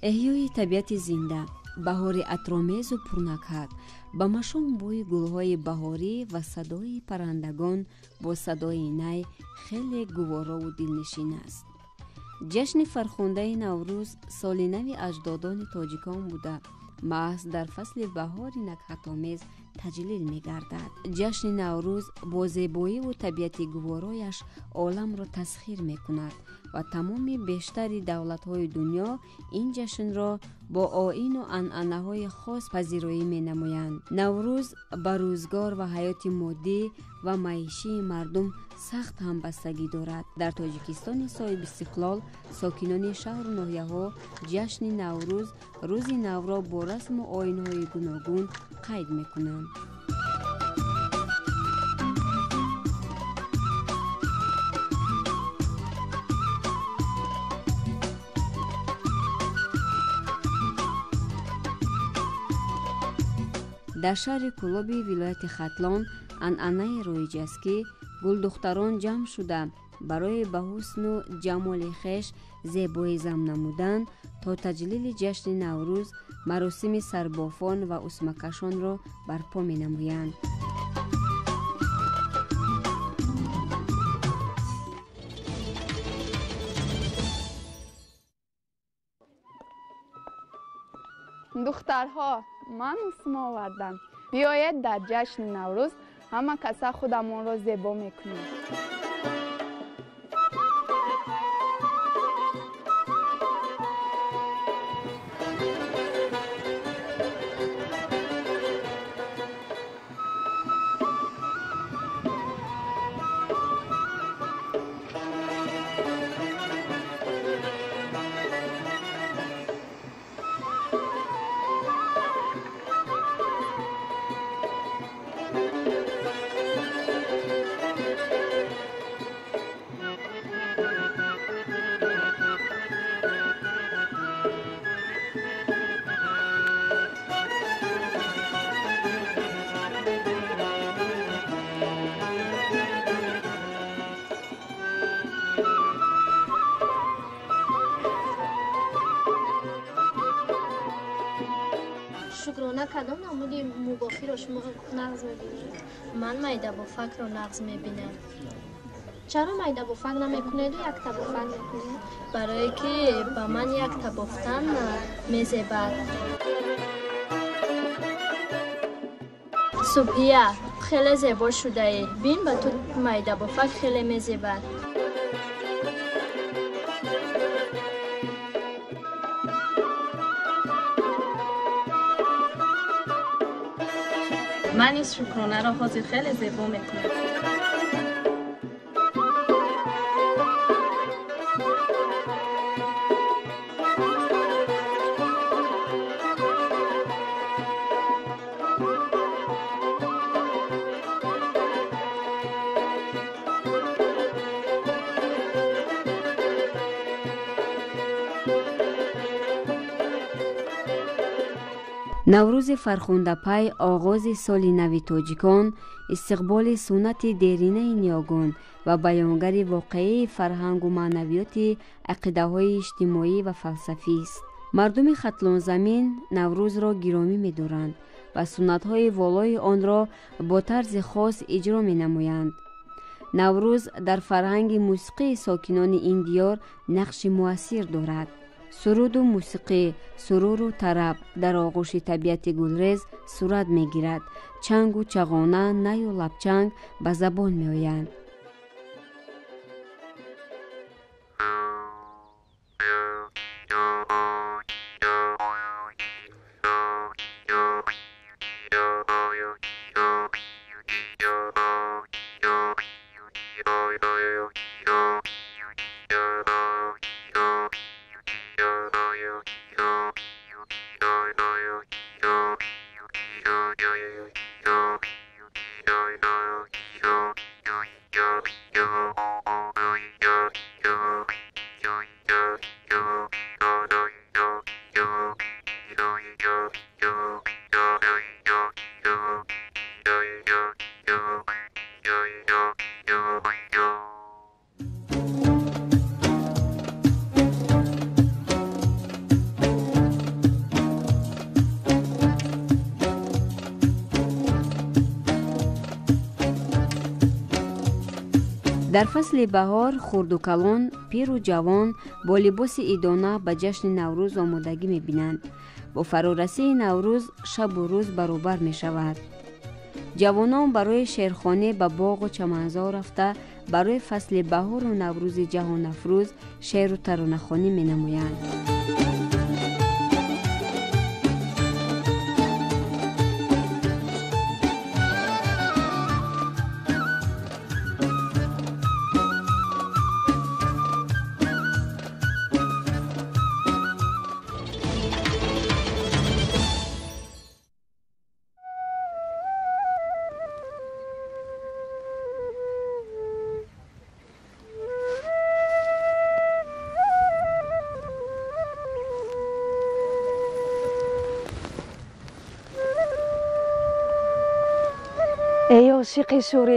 احیای طبیعت زنده، بهار عطرآمیز و پرنکهت، با مشام بوی گلهای بهاری و صدای پرندگان با صدای نی خیلی گوارا و دلنشین است. جشن فرخنده نوروز سال نو اجدادان تاجیکان بوده، محض در فصل بهار نکهت‌آمیز تجلیل می گردد. جشن نوروز با زیبایی و طبیعت گوارایش عالم را تسخیر می کند و تمام بیشتر دولت‌های دنیا این جشن را با آیین و عنعنه‌های خاص پذیرایی می نمایند. نوروز به روزگار و حیات مادی و معیشی مردم سخت همبستگی دارد. در تاجیکستان صاحب استقلال ساکنان شهر و ناحیه‌ها جشن نوروز روز نو را با رسم و آیین‌های گوناگون قید می‌کنند. در شهر کلابی ولایت ختلان عنعنه رایج است که گلدختران جمع شده برای به حسن و جمال خویش زیبایی زم نمودن تا تجلیل جشن نوروز مراسم سربافان و اسمکشان را برپا می نمایند. دخترها، من اسم آوردم. بیایید در جشن نوروز همه کسا خودمان را زیبا میکنیم. شکرانه کدام نمودی مباخی را شما نقض میبینید؟ من میده با فک را نقض میبینم. چرا میده با فک نمیکنید و یک تا با فک میکنید؟ برای که به من یک تا بافتن میزیبد. صبحیه خیلی زیبا شده ای. بین به تو میده با فک خیلی میزیبد. من این شکرانه را حاضر خیلی زیبا میکنم. نوروز فرخنده پی آغاز سال نو تاجیکان، استقبال سنت دیرینه نیاگان و بیانگر واقعی فرهنگ و معنویات عقیده‌های اجتماعی و فلسفی است. مردم ختلان زمین نوروز را گرامی می‌دارند و سنت‌های والای آن را با طرز خاص اجرا می‌نمایند. نوروز در فرهنگ موسیقی ساکنان این دیار نقش مؤثر دارد. سرود و موسیقی، سرور و طرب در آغوش طبیعت گلریز صورت می‌گیرد. چنگ و چغانه، نی و لبچنگ به زبان می‌آیند. در فصل بهار خرد و کلان، پیر و جوان با لباس عیدانه به جشن نوروز آمادگی می‌بینند. با فرارسی نوروز شب و روز برابر می‌شود. جوانان برای شعرخوانی به باغ و چمنزار رفته برای فصل بهار و نوروز جهان افروز شعر و ترانه‌خوانی می‌نمایند. ای عاشق شوری